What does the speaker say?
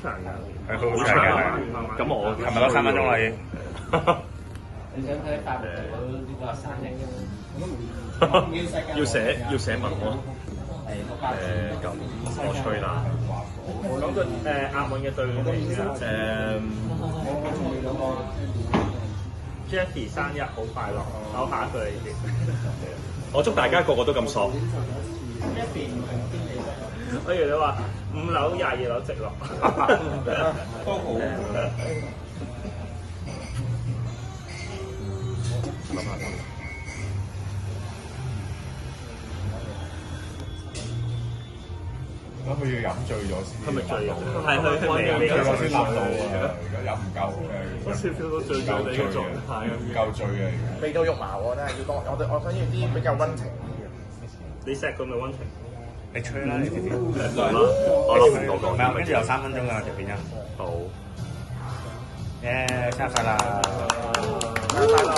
長㗎，係好長嘅。咁我係咪多3分鐘啦已經？你想睇法呢個山影要寫文喎。咁我吹啦。講個押韻嘅對比Jackie 生日好快樂，好下一句你先。我祝大家個個都咁爽。我以為你話5樓22樓直落。都好。諗下先。咁佢要飲醉咗先。係咪醉咗？係飲醉咗先諗到啊！如果飲唔夠我少少都醉醉你嘅狀態咁。唔夠醉啊！味到肉麻喎，真係要多。我想要啲比較溫情啲嘅。你錫佢咪溫情？你吹啦，你直接。我諗唔到講咩，跟住有3分鐘㗎條片啊。好。耶！生日快樂！拜拜。